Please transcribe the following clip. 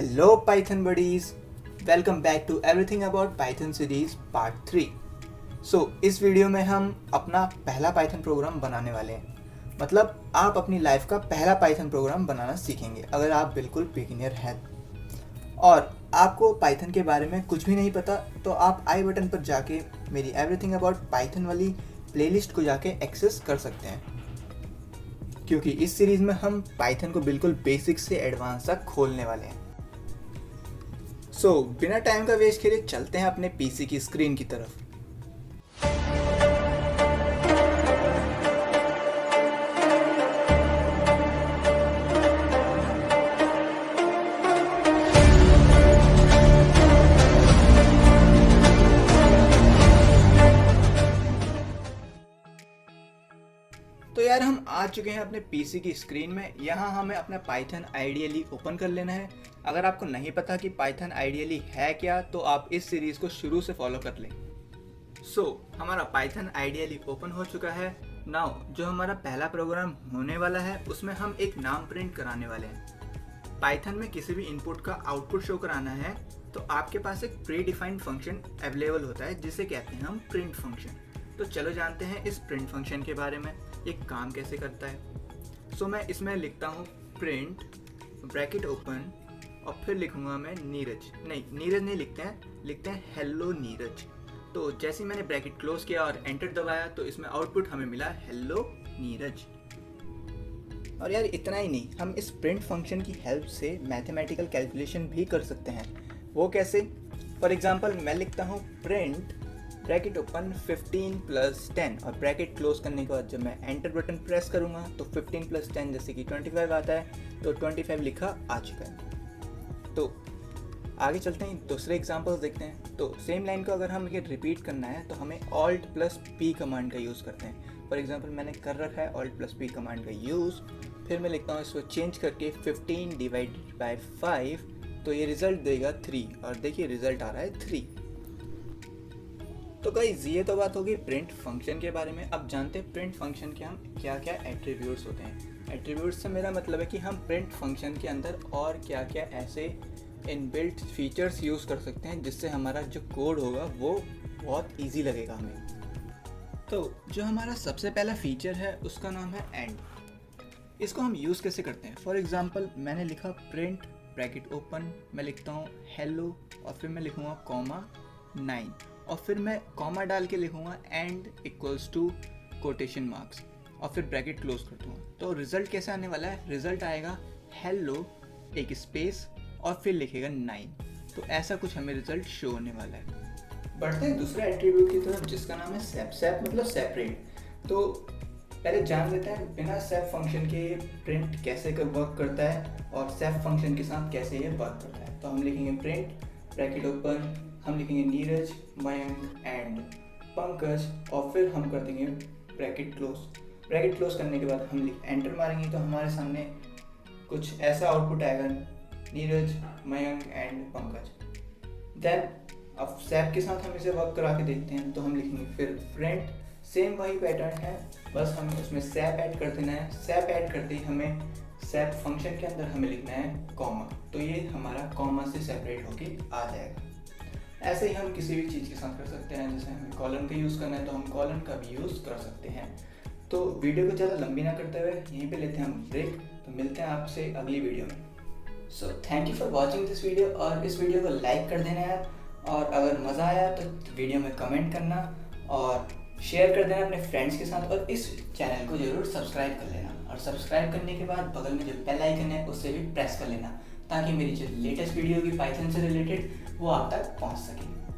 Hello Python buddies, welcome back to everything about Python series part 3। इस video में हम अपना पहला पाइथन प्रोग्राम बनाने वाले हैं। मतलब आप अपनी लाइफ का पहला पाइथन प्रोग्राम बनाना सीखेंगे अगर आप बिल्कुल बिगिनर हैं और आपको पाइथन के बारे में कुछ भी नहीं पता, तो आप आई बटन पर जाके मेरी एवरीथिंग अबाउट पाइथन वाली प्लेलिस्ट को जाके एक्सेस कर सकते हैं, क्योंकि इस सीरीज में हम पाइथन को बिल्कुल बेसिक से एडवांस तक खोलने वाले हैं। बिना टाइम का वेस्ट करे चलते हैं अपने पीसी की स्क्रीन की तरफ। तो यार हम आ चुके हैं अपने पीसी की स्क्रीन में। यहाँ हमें अपना पाइथन आइडियली ओपन कर लेना है। अगर आपको नहीं पता कि पाइथन आइडियली है क्या, तो आप इस सीरीज को शुरू से फॉलो कर लें। हमारा पाइथन आइडियली ओपन हो चुका है। नाउ जो हमारा पहला प्रोग्राम होने वाला है उसमें हम एक नाम प्रिंट कराने वाले हैं। पाइथन में किसी भी इनपुट का आउटपुट शो कराना है तो आपके पास एक प्री डिफाइंड फंक्शन अवेलेबल होता है जिसे कहते हैं हम प्रिंट फंक्शन। तो चलो जानते हैं इस प्रिंट फंक्शन के बारे में, ये काम कैसे करता है। मैं इसमें लिखता हूँ प्रिंट ब्रैकेट ओपन और फिर लिखूंगा मैं नीरज नहीं लिखते हैं हेलो नीरज। तो जैसे ही मैंने ब्रैकेट क्लोज किया और एंटर दबाया तो इसमें आउटपुट हमें मिला हेलो नीरज। और यार इतना ही नहीं, हम इस प्रिंट फंक्शन की हेल्प से मैथमेटिकल कैलकुलेशन भी कर सकते हैं। वो कैसे? फॉर एग्जांपल मैं लिखता हूँ प्रिंट ब्रैकेट ओपन 15 + 10 और ब्रैकेट क्लोज करने के बाद जब मैं एंटर बटन प्रेस करूँगा तो 15 + 10 जैसे कि 25 आता है, तो 25 लिखा आ चुका है। तो आगे चलते हैं, दूसरे एग्जांपल्स देखते हैं। तो सेम लाइन को अगर हमें रिपीट करना है तो हमें Alt + P कमांड का यूज़ करते हैं। फॉर एग्जांपल मैंने कर रखा है Alt + P कमांड का यूज़। फिर मैं लिखता हूँ इसको चेंज करके 15 / 5, तो ये रिज़ल्ट देगा 3 और देखिए रिज़ल्ट आ रहा है 3। तो गाइस ये तो बात होगी प्रिंट फंक्शन के बारे में। अब जानते हैं प्रिंट फंक्शन के हम क्या क्या एट्रीब्यूट्स होते हैं। एट्रीब्यूट्स से मेरा मतलब है कि हम प्रिंट फंक्शन के अंदर और क्या क्या ऐसे इनबिल्ट फीचर्स यूज़ कर सकते हैं जिससे हमारा जो कोड होगा वो बहुत ईजी लगेगा हमें। तो जो हमारा सबसे पहला फीचर है उसका नाम है एंड। इसको हम यूज़ कैसे करते हैं? फॉर एग्जाम्पल मैंने लिखा प्रिंट ब्रैकेट ओपन, मैं लिखता हूँ हेलो और फिर मैं लिखूँगा (9) और फिर मैं कॉमा डाल के लिखूँगा एंड = कोटेशन मार्क्स और फिर ब्रैकेट क्लोज कर दूँगा। तो रिज़ल्ट कैसे आने वाला है? रिज़ल्ट आएगा हेलो एक स्पेस और फिर लिखेगा 9। तो ऐसा कुछ हमें रिज़ल्ट शो होने वाला है। बढ़ते हैं दूसरे एट्रीब्यूट की तरफ जिसका नाम है सेप। सेप मतलब सेपरेट। तो पहले जान लेते हैं बिना सेप फंक्शन के प्रिंट कैसे वर्क करता है और सेप फंक्शन के साथ कैसे ये वर्क करता है। तो हम लिखेंगे प्रिंट ब्रैकेट ओपन, हम लिखेंगे नीरज, मयंक एंड पंकज और फिर हम कर देंगे ब्रैकेट क्लोज। ब्रैकेट क्लोज करने के बाद हम एंटर मारेंगे तो हमारे सामने कुछ ऐसा आउटपुट आएगा, नीरज, मयंक एंड पंकज। देन अब सैप के साथ हम इसे वर्क करा के देखते हैं। तो हम लिखेंगे फिर प्रिंट, सेम वही पैटर्न है, बस हमें उसमें सैप ऐड कर देना है। सैप ऐड करते ही हमें सैप फंक्शन के अंदर हमें लिखना है कॉमा, तो ये हमारा कॉमा से सेपरेट होके आ जाएगा। ऐसे ही हम किसी भी चीज़ के साथ कर सकते हैं। जैसे हमें कॉलन का यूज़ करना है तो हम कॉलन का भी यूज़ कर सकते हैं। तो वीडियो को ज़्यादा लंबी ना करते हुए यहीं पे लेते हैं हम ब्रेक। तो मिलते हैं आपसे अगली वीडियो में। Thank you for watching this video और इस वीडियो को लाइक कर देना है और अगर मज़ा आया तो वीडियो में कमेंट करना और शेयर कर देना अपने फ्रेंड्स के साथ और इस चैनल को ज़रूर सब्सक्राइब कर लेना। और सब्सक्राइब करने के बाद बगल में जो बेल आइकन है उससे भी प्रेस कर लेना ताकि मेरी जो लेटेस्ट वीडियो की पाइथन से रिलेटेड वो आप तक पहुंच सके।